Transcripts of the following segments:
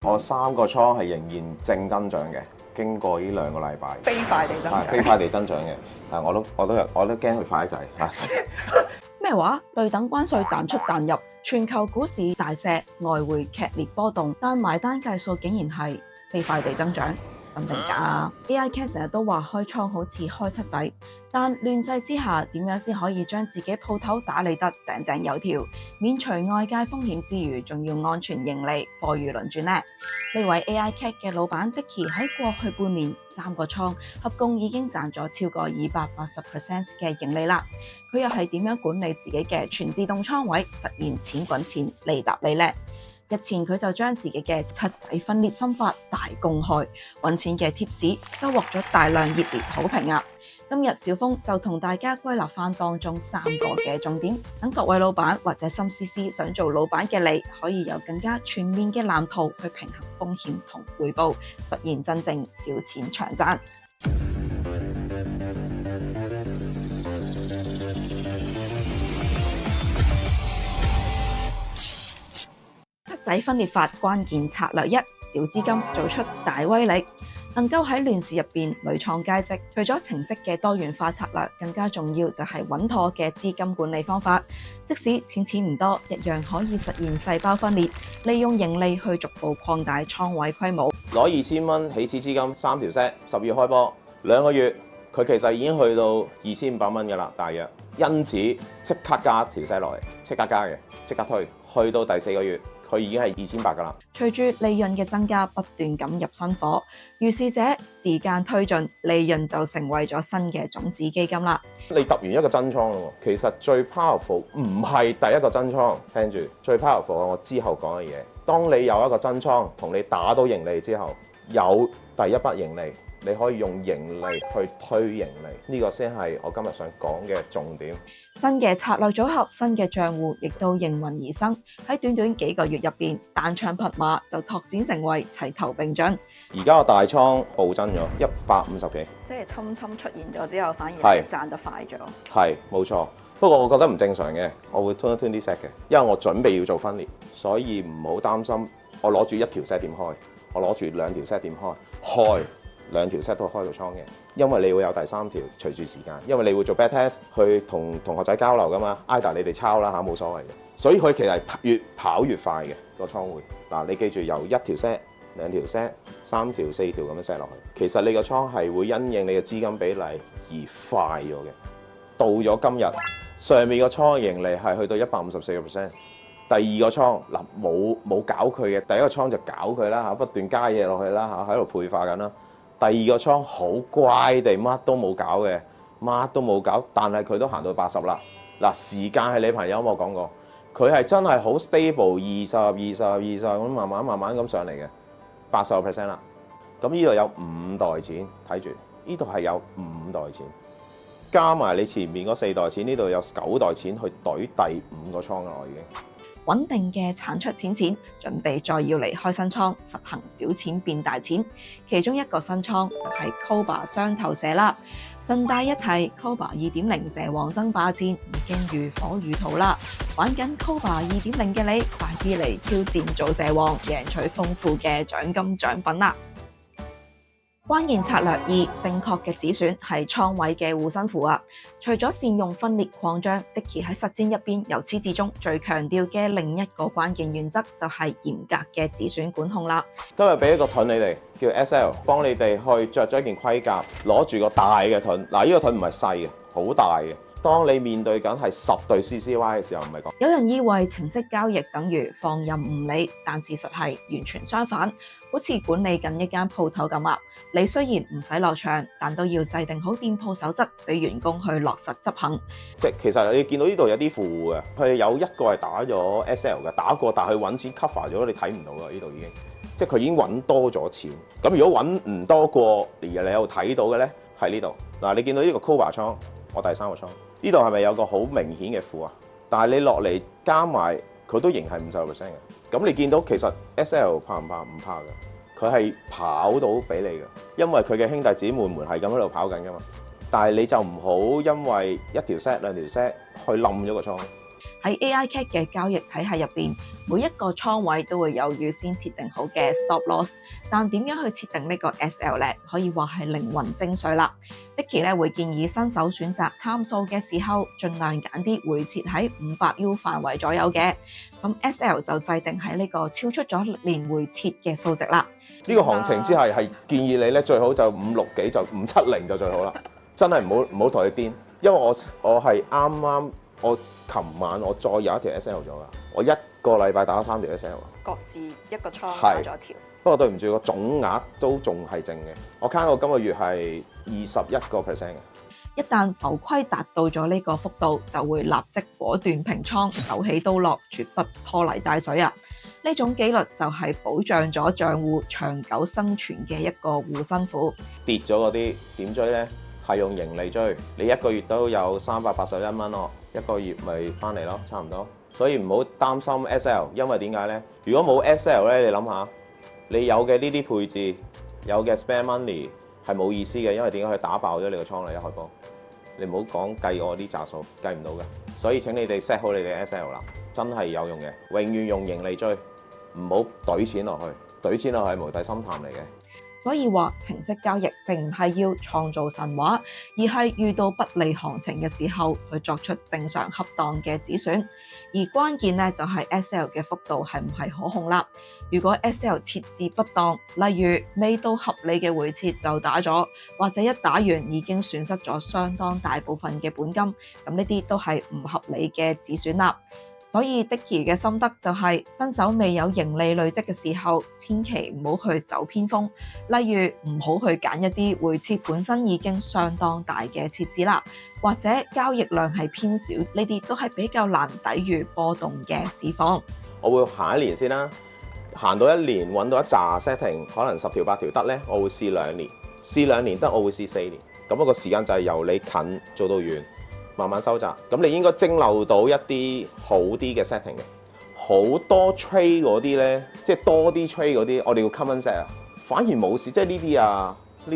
我3個倉係仍然正增長嘅，經過呢2個禮拜，飛快地增長，飛快地增長嘅，係我都驚佢快得滯啊！所以咩話？對等關稅彈出彈入，全球股市大瀉，外匯劇烈波動，但埋單計數竟然係飛快地增長。真定假？AICAT 成日都話開倉好似開七仔，但亂世之下點樣先可以將自己鋪頭打理得井井有條，免除外界風險之餘，仲要安全盈利，貨如輪轉呢？呢位 AICAT 嘅老闆 Dicky 喺過去半年3個倉合共已經賺咗超過280% 嘅盈利啦。佢又係點樣管理自己嘅全自動倉位，實現錢滾錢利搭利呢？日前佢就將自己嘅七仔分裂心法大公開，揾錢嘅貼士收穫咗大量熱烈好評啊！今日小峰就同大家歸納翻當中3個嘅重點，等各位老闆或者心思思想做老闆嘅你，可以有更加全面嘅藍圖去平衡風險同回報，實現真正小錢長賺。七仔分裂法關鍵策略1：小資金做出大威力。能夠喺亂市入邊屢創佳績，除咗程式嘅多元化策略，更加重要就係穩妥嘅資金管理方法。即使錢唔多，一樣可以實現細胞分裂，利用盈利去逐步擴大倉位規模。攞2000蚊起始資金3條 set， 10月開波2個月，佢其實已經去到2500蚊㗎啦，大約。因此即刻加條 set 落嚟，即刻加嘅，即刻推，去到第4個月。佢已經係2800㗎啦。隨住利潤嘅增加，不斷咁入新貨，如是者時間推進，利潤就成為咗新嘅種子基金啦。你揼完一個真倉咯，其實最 powerful 唔係第一個真倉，聽住最 powerful 係我之後講嘅嘢。當你有一個真倉同你打到盈利之後，有第一筆盈利，你可以用盈利去推盈利，呢個先係我今日想講嘅重點。新嘅策略組合，新嘅賬戶亦都應運而生。喺短短幾個月入邊，單槍匹馬就拓展成為齊頭並進。而家個大倉暴增咗150幾，即係侵出現咗之後，反而賺得快咗。係冇錯，不過我覺得唔正常嘅，我會 turn啲 set 嘅，因為我準備要做分裂，所以唔好擔心。我攞住1條 set 點開，我攞住2條 set 點開2條 set 都開到倉嘅，因為你會有第3條隨住時間，因為你會做 back test 去同同學仔交流噶嘛，either 你哋抄啦嚇，冇所謂嘅，所以佢其實係越跑越快嘅個倉會。嗱，你記住由1條 set、2條 set、3條、4條咁樣 set 落去，其實你個倉係會因應你嘅資金比例而快咗嘅。到咗今日，上面個倉盈利係去到154%。第二個倉嗱冇搞佢嘅，第一個倉就搞佢啦嚇，不斷加嘢落去啦嚇，喺度配化緊啦。第二個倉好乖地，乜都冇搞嘅，乜都冇搞，但係佢都行到80啦。嗱，時間係你朋友有冇講過？佢係真係好 stable， 20咁慢慢咁上嚟嘅，80% 啦。咁呢度有5袋錢，睇住，呢度係有5袋錢，加埋你前面嗰4袋錢，呢度有9袋錢去懟第5個倉啦，我已經。穩定嘅產出錢，準備再要嚟開新倉，實行小錢變大錢。其中一個新倉就係 Cobra 雙頭蛇啦。順帶一提 ，Cobra 2.0 蛇王爭霸戰已經如火如荼啦。玩緊 Cobra 2.0嘅你，快啲嚟挑戰做蛇王，贏取豐富嘅獎金獎品啦！關鍵策略2：正確嘅止損係倉位嘅護身符啊！除咗善用分裂擴張，Dicky 喺實戰入邊由始至終最強調嘅另一個關鍵原則就係嚴格嘅止損管控啦。今日俾一個盾你哋，叫 SL， 幫你哋去着咗一件盔甲，攞住個大嘅盾。嗱，呢個盾唔係細嘅，好大嘅。當你面對緊係10對 CCY 嘅時候，唔係講。有人以為程式交易等於放任唔理，但事實係完全相反。好似管理緊一間鋪頭咁啊！你雖然唔使落場，但都要制定好店鋪守則，俾員工去落實執行。即係其實你見到呢度有啲富戶嘅，佢有一個係打咗 SL 嘅，打過但係佢揾錢 cover 咗，你睇唔到㗎，呢度已經。即係佢已經揾多咗錢。咁如果揾唔多過，而你有睇到嘅咧，係呢度。嗱，你見到呢個 Cobra 倉，我第3個倉，呢度係咪有個好明顯嘅負啊？但係你落嚟加埋，佢都仍係50% 嘅。咁你見到其實 SL 怕唔怕？唔怕嘅，佢係跑到俾你嘅，因為佢嘅兄弟姊妹們係咁喺度跑緊噶嘛。但係你就唔好因為1條 set 2條 set 去冧咗個倉。喺 AICAT 嘅交易體系入邊，每一個倉位都會有預先設定好嘅 stop loss， 但點樣去設定呢個 SL 咧，可以話係靈魂精髓啦。Dicky 咧會建議新手選擇參數嘅時候，盡量揀啲回撤喺500U 範圍左右嘅，咁 SL 就制定喺呢個超出咗年回撤嘅數值啦。呢個行情之下係建議你咧最好就560幾就570就最好啦，真係唔好同佢癲，因為我係啱我琴晚我再有一條 SL 咗噶，我一個禮拜打咗3條 SL， 各自一個倉打咗條。不過對唔住個總額都仲係正嘅，我 count 我今個月係21%嘅。一旦浮虧達到咗呢個幅度，就會立即果斷平倉，手起刀落，絕不拖泥帶水啊！呢種紀律就係保障咗帳戶長久生存嘅一個護身符。跌咗嗰啲點追呢？係用盈利追，你一個月都有381蚊咯，一個月咪翻嚟咯，差唔多。所以唔好擔心 SL， 因為點解呢？如果冇 SL 咧，你諗下，你有嘅呢啲配置，有嘅 spare money 係冇意思嘅，因為點解佢打爆咗你個倉嚟一開波？你唔好講計我啲紮數，計唔到嘅。所以請你哋 set 好你哋 SL 啦，真係有用嘅，永遠用盈利追，唔好懟錢落去，懟錢落去係無底深潭嚟嘅。所以話程式交易並唔係要創造神話，而係遇到不利行情嘅時候去作出正常恰當嘅止損。而關鍵咧就係 SL 嘅幅度係唔係可控啦。如果 SL 設置不當，例如未到合理嘅回撤就打咗，或者一打完已經損失咗相當大部分嘅本金，咁呢啲都係唔合理嘅止損啦。所以 Dicky 嘅心得就係、新手未有盈利累積嘅時候，千祈唔好去走偏鋒，例如唔好去揀一啲回撤本身已經相當大嘅設置啦，或者交易量係偏少，呢啲都係比較難抵禦波動嘅市況。我會行1年先啦，行到1年揾到一紮 setting， 可能10條8條得呢，我會試2年，試2年得我會試4年，咁個時間就係由你近做到遠。慢慢收窄，咁你應該蒸餾到一啲好啲嘅 setting 嘅，好多 trade 嗰啲咧，即係多啲 trade 嗰啲，我哋要 common set 啊，反而冇事，即係呢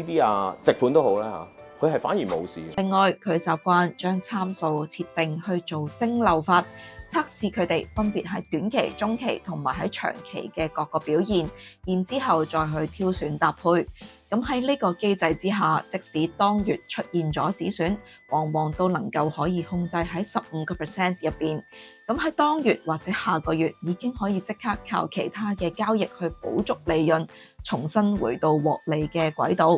啲啊，直盤都好啦嚇，佢係反而冇事。另外，佢習慣將參數設定去做蒸餾法，測試佢哋分別係短期、中期同埋喺長期嘅各個表現，然之後再去挑選搭配。咁喺呢個機制之下，即使當月出現咗止損，往往都能夠可以控制喺15% 入邊。咁喺當月或者下個月已經可以即刻靠其他嘅交易去補足利潤，重新回到獲利嘅軌道。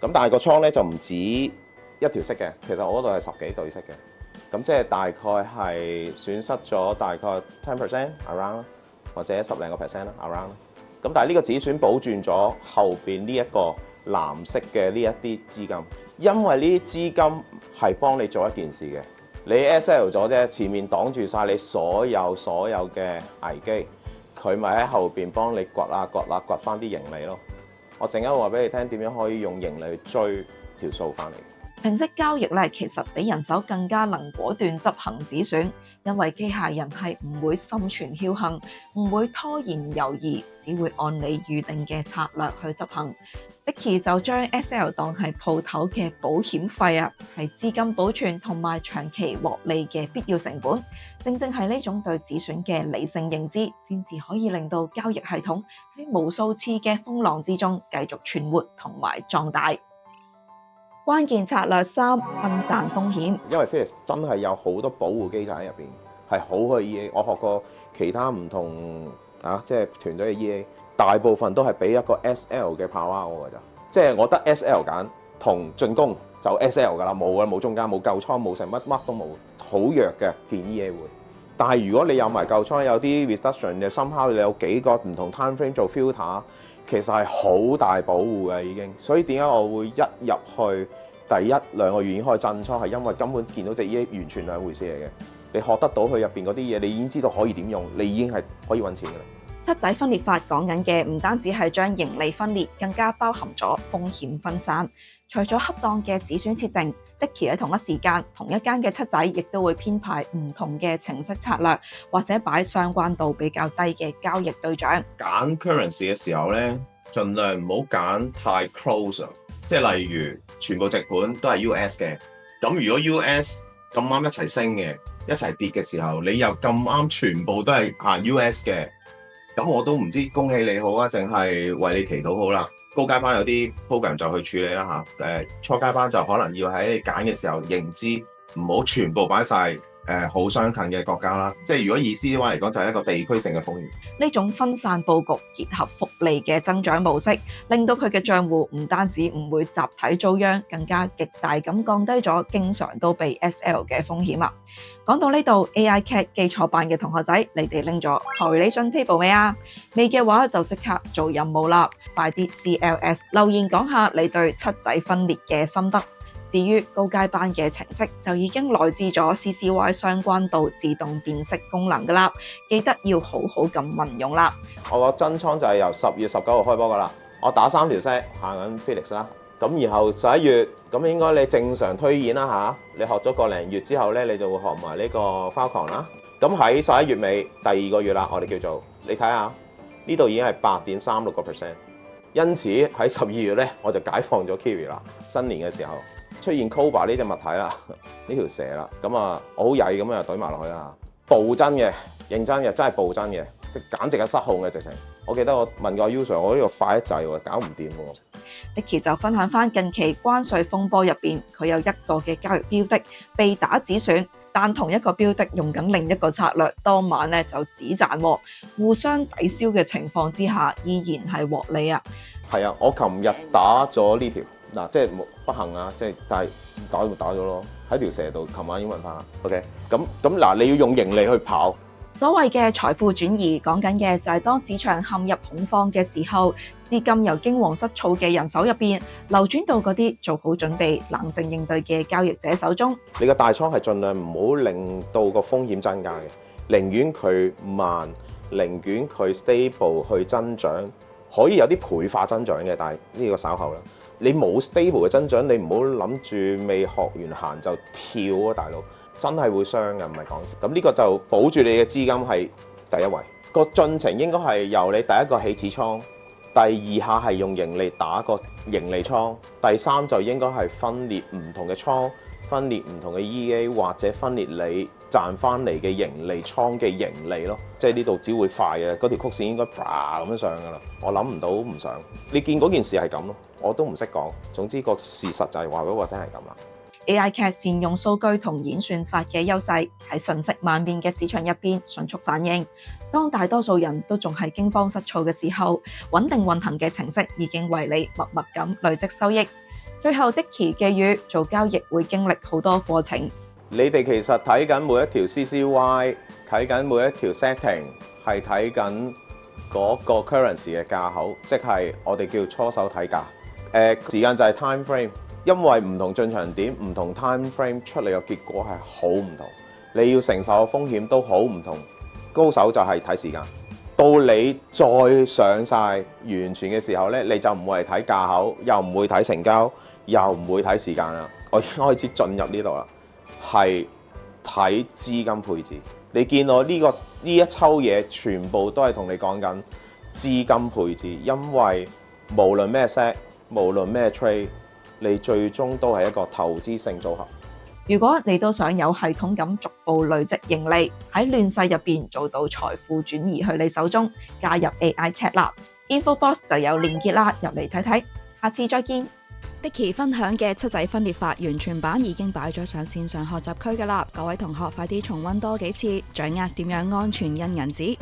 咁但係個倉咧就唔止一條色嘅，其實我嗰度係10幾對色嘅，咁即係大概係損失咗大概10% around 或者10零個 percent 啦 around。咁但係呢個止損保轉咗後邊呢一個藍色嘅呢一啲資金，因為呢啲資金係幫你做一件事嘅，你 SL 咗啫，前面擋住晒你所有嘅危機，佢咪喺後邊幫你掘掘翻啲盈利咯。我陣間會話俾你聽點樣可以用盈利去追條數翻嚟。程式交易咧，其實比人手更加能果斷執行止損，因為機械人係唔會心存僥倖，唔會拖延猶豫，只會按你預定嘅策略去執行。Dicky 就將 SL 當係鋪頭嘅保險費啊，係資金保存同埋長期獲利嘅必要成本。正正係呢種對止損嘅理性認知，先至可以令到交易系統喺無數次嘅風浪之中繼續存活同埋壯大。關鍵策略3：分散風險。因為 Felix 真係有好多保護機制喺入邊，係好嘅 EA。我學過其他唔同即係團隊嘅 EA， 大部分都係俾一個 SL 嘅 power 我㗎咋。即係我得 SL 揀同進攻就 SL 㗎啦，冇中間，冇舊倉，冇成乜都冇，好弱嘅見 EA 會。但係如果你有埋舊倉，有啲 reduction 嘅，somehow你有幾個唔同 time frame 做 filter。其實係好大保護嘅已經，所以點解我會一入去第1、2個月已經開始震倉，係因為根本見到隻 EA 完全兩回事嚟嘅。你學得到佢入邊嗰啲嘢，你已經知道可以點用，你已經係可以揾錢㗎啦。七仔分裂法講緊嘅唔單止係將盈利分裂，更加包含咗風險分散。除咗恰當嘅止損設定，Dicky喺同一時間同一間嘅七仔亦都會編排唔同嘅程式策略，或者擺相關度比較低嘅交易對象。揀 currency 嘅時候咧，盡量唔好揀太 close，即係例如全部直盤都係 US 嘅，咁如果 US 咁啱一齊升嘅，一齊跌嘅時候，你又咁啱全部都係行 US 嘅，咁我都唔知恭喜你好啊，淨係為你祈禱好啦。高階班有啲 program 就去處理啦嚇，初階班就可能要喺你揀嘅時候認知，唔好全部擺晒好相近嘅國家啦。即係如果以 CCY 嚟講，就係一個地區性嘅風險。呢種分散佈局結合複利嘅增長模式，令到佢嘅帳戶唔單止唔會集體遭殃，更加極大咁降低咗經常都被 SL 嘅風險啊！講到呢度 ，AICAT 基礎班嘅同學仔，你哋拎咗 correlation table 未啊？未嘅話就即刻做任務啦！快啲 CLS 留言講下你對七仔分裂嘅心得。至於高階班嘅程式就已經內置咗 CCY 相關度自動辨識功能㗎啦，記得要好好咁運用啦。我個真倉就係由10月19號開波㗎啦，我打3條 set 行緊 Felix 啦，咁然後11月咁應該你正常推演啦嚇，你學咗個零月之後咧，你就會學埋呢個 Falcon 啦。咁喺11月尾第2個月啦，我哋叫做你睇下呢度已經係8.36%，因此喺12月咧我就解放咗 Kiwi 啦。新年嘅時候出現 Cobra 呢隻物體啦，呢條蛇啦，咁啊我好曳咁樣就懟埋落去啦，暴增嘅，認真嘅，真係暴增嘅，簡直係失控嘅直情。我記得我問過 user， 我呢個快一滯喎，搞唔掂喎。Dicky 就分享翻近期關稅風波入邊，佢有一個嘅交易標的被打止損，但同一個標的用緊另一個策略，當晚咧就止賺喎，互相抵消嘅情況之下，依然係獲利啊。係啊，我琴日打咗呢條。嗱，即係不幸啊！即係但係打咗咯，喺條蛇度。琴晚已經問翻 OK，咁嗱，你要用盈利去跑。所謂嘅財富轉移，講緊嘅就係當市場陷入恐慌嘅時候，資金由驚惶失措嘅人手入邊流轉到嗰啲做好準備、冷靜應對嘅交易者手中。你個大倉係盡量唔好令到個風險增加嘅，寧願佢慢，寧願佢 stable 去增長，可以有啲倍化增長嘅，但係呢個稍後啦。你冇 stable 嘅增長，你唔好諗住未學完行就跳啊，大佬，真係會傷嘅，唔係講笑。咁呢個就保住你嘅資金係第一位。個進程應該係由你第一個起止倉，第二下係用盈利打個盈利倉，第三就應該係分裂唔同嘅倉，分裂唔同嘅 EA 或者分裂你賺翻嚟嘅盈利倉嘅盈利咯。即係呢度只會快嘅，嗰條曲線應該啪咁樣上㗎啦。我諗唔到唔上。你見嗰件事係咁咯。我都唔識講，總之個事實就係話俾我聽係咁啦。AICAT 善用數據同演算法嘅優勢，喺瞬息萬變嘅市場入邊迅速反應。當大多數人都仲係驚慌失措嘅時候，穩定運行嘅程式已經為你默默咁累積收益。最後 Dicky 寄語做交易會經歷好多過程。你哋其實睇緊每一條 CCY， 睇緊每一條 setting， 係睇緊嗰個 currency 嘅價口，即係我哋叫初手睇價。時間就係 time frame， 因為唔同進場點、唔同 time frame 出嚟嘅結果係好唔同，你要承受嘅風險都好唔同。高手就係睇時間，到你再上晒完全嘅時候咧，你就唔會係睇價口，又唔會睇成交，又唔會睇時間啦。我已經開始進入呢度啦，係睇資金配置。你見我呢一抽嘢，全部都係同你講緊資金配置，因為無論咩 set，無論咩 trade， 你最終都係一個投資性組合。如果你都想有系統咁逐步累積盈利，喺亂世入邊做到財富轉移去你手中，加入 AICAT 啦 ，InfoBox 就有連結啦，入嚟睇睇。下次再見。Dicky 分享嘅七仔分裂法完全版已經擺咗上線上學習區㗎啦，各位同學快啲重溫多幾次，掌握點樣安全印銀紙。